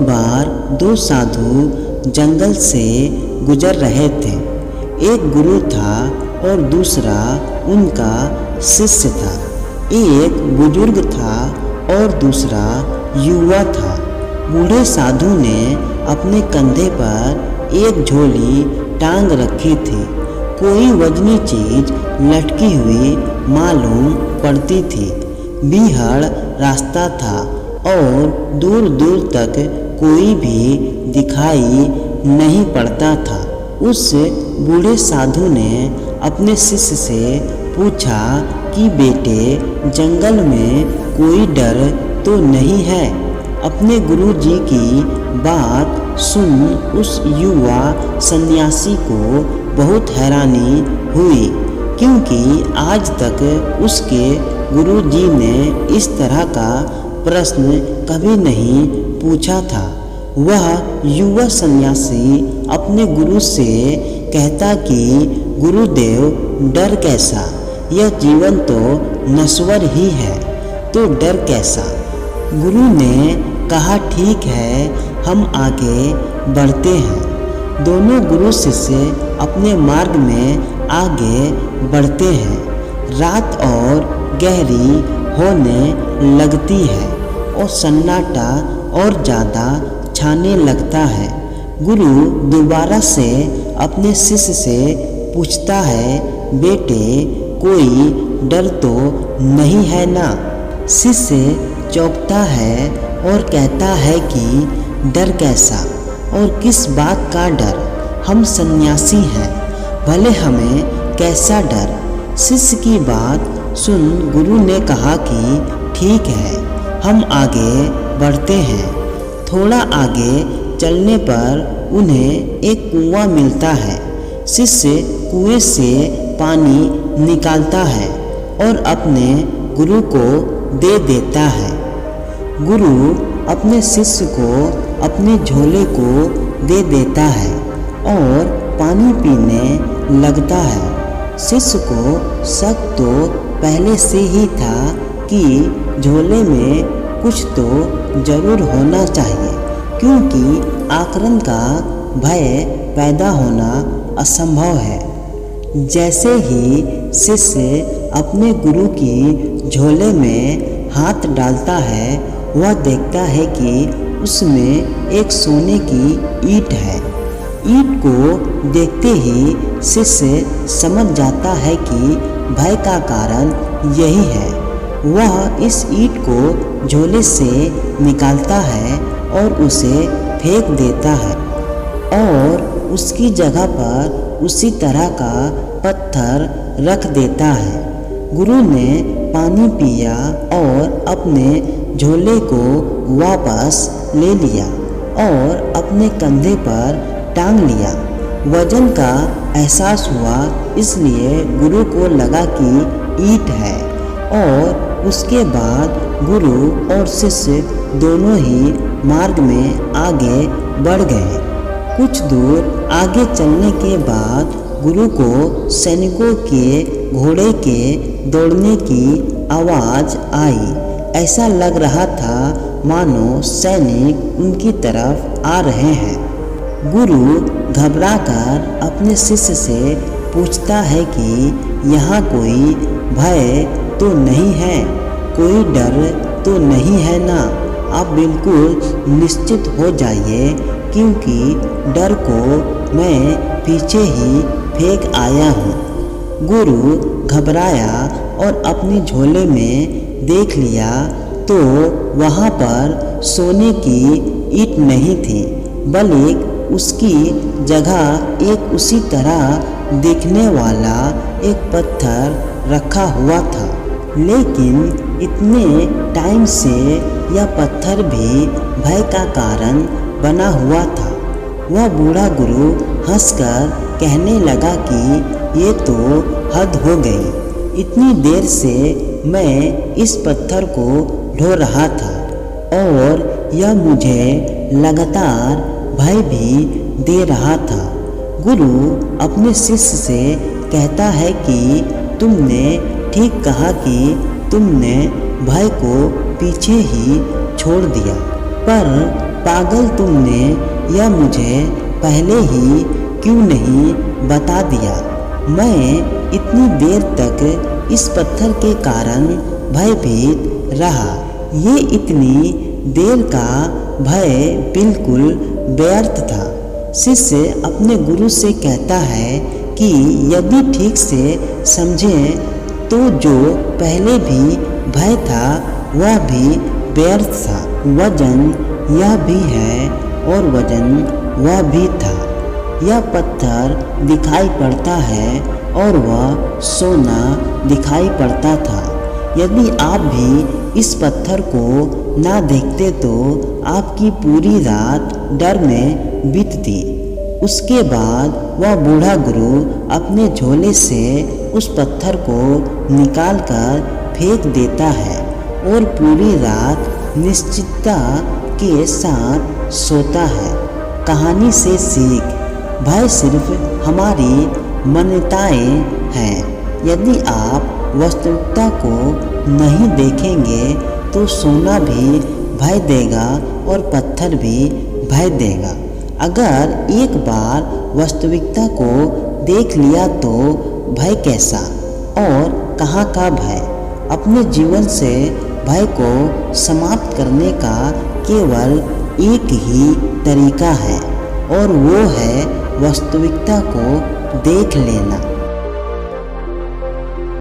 बार दो साधु जंगल से गुजर रहे थे। एक गुरु था और दूसरा उनका शिष्य था। एक बुजुर्ग था और दूसरा युवा था। बूढ़े साधु ने अपने कंधे पर एक झोली टांग रखी थी। कोई वजनी चीज लटकी हुई मालूम पड़ती थी। बीहड़ रास्ता था और दूर दूर तक कोई भी दिखाई नहीं पड़ता था। उस बूढ़े साधु ने अपने शिष्य से पूछा कि बेटे, जंगल में कोई डर तो नहीं है? अपने गुरु जी की बात सुन उस युवा सन्यासी को बहुत हैरानी हुई, क्योंकि आज तक उसके गुरु जी ने इस तरह का प्रश्न कभी नहीं पूछा था। वह युवा सन्यासी अपने गुरु से कहता कि गुरुदेव, डर कैसा? यह जीवन तो नश्वर ही है, तो डर कैसा? गुरु ने कहा, ठीक है, हम आगे बढ़ते हैं। दोनों गुरु शिष्य अपने मार्ग में आगे बढ़ते हैं। रात और गहरी होने लगती है और सन्नाटा और ज़्यादा छाने लगता है। गुरु दोबारा से अपने शिष्य से पूछता है, बेटे, कोई डर तो नहीं है ना? शिष्य चौंकता है और कहता है कि डर कैसा और किस बात का डर? हम सन्यासी हैं, भले हमें कैसा डर? शिष्य की बात सुन गुरु ने कहा कि ठीक है, हम आगे बढ़ते हैं। थोड़ा आगे चलने पर उन्हें एक कुआं मिलता है। शिष्य कुएं से पानी निकालता है और अपने गुरु को दे देता है। गुरु अपने शिष्य को अपने झोले को दे देता है और पानी पीने लगता है। शिष्य को शक तो पहले से ही था कि झोले में कुछ तो जरूर होना चाहिए, क्योंकि आक्रमण का भय पैदा होना असंभव है। जैसे ही शिष्य अपने गुरु की झोले में हाथ डालता है, वह देखता है कि उसमें एक सोने की ईंट है। ईंट को देखते ही शिष्य समझ जाता है कि भय का कारण यही है। वह इस ईंट को झोले से निकालता है और उसे फेंक देता है और उसकी जगह पर उसी तरह का पत्थर रख देता है। गुरु ने पानी पिया और अपने झोले को वापस ले लिया और अपने कंधे पर टांग लिया। वजन का एहसास हुआ, इसलिए गुरु को लगा कि ईंट है, और उसके बाद गुरु और शिष्य दोनों ही मार्ग में आगे बढ़ गए। कुछ दूर आगे चलने के बाद गुरु को सैनिकों के घोड़े के दौड़ने की आवाज़ आई। ऐसा लग रहा था मानो सैनिक उनकी तरफ आ रहे हैं। गुरु घबराकर अपने शिष्य से पूछता है कि यहाँ कोई भय तो नहीं है, कोई डर तो नहीं है ना? आप बिल्कुल निश्चित हो जाइए, क्योंकि डर को मैं पीछे ही फेंक आया हूँ। गुरु घबराया और अपनी झोले में देख लिया तो वहाँ पर सोने की ईंट नहीं थी, बल्कि उसकी जगह एक उसी तरह दिखने वाला एक पत्थर रखा हुआ था। लेकिन इतने टाइम से यह पत्थर भी भय का कारण बना हुआ था। वह बूढ़ा गुरु हंसकर कहने लगा कि ये तो हद हो गई। इतनी देर से मैं इस पत्थर को ढो रहा था और यह मुझे लगातार भय भी दे रहा था। गुरु अपने शिष्य से कहता है कि तुमने ठीक कहा कि तुमने भय को पीछे ही छोड़ दिया, पर पागल तुमने यह मुझे पहले ही क्यों नहीं बता दिया। मैं इतनी देर तक इस पत्थर के कारण भयभीत रहा। ये इतनी देर का भय बिल्कुल व्यर्थ था। शिष्य अपने गुरु से कहता है कि यदि ठीक से समझें तो जो पहले भी भय था वह भी व्यर्थ था। वजन यह भी है और वजन वह भी था। यह पत्थर दिखाई पड़ता है और वह सोना दिखाई पड़ता था। यदि आप भी इस पत्थर को ना देखते तो आपकी पूरी रात डर में बीतती। उसके बाद वह बूढ़ा गुरु अपने झोले से उस पत्थर को निकालकर फेंक देता है और पूरी रात निश्चितता के साथ सोता है। कहानी से सीख, भय सिर्फ हमारी मान्यताएं हैं। यदि आप वास्तविकता को नहीं देखेंगे तो सोना भी भय देगा और पत्थर भी भय देगा। अगर एक बार वास्तविकता को देख लिया तो भय कैसा और कहाँ का भय। अपने जीवन से भय को समाप्त करने का केवल एक ही तरीका है और वो है वास्तविकता को देख लेना।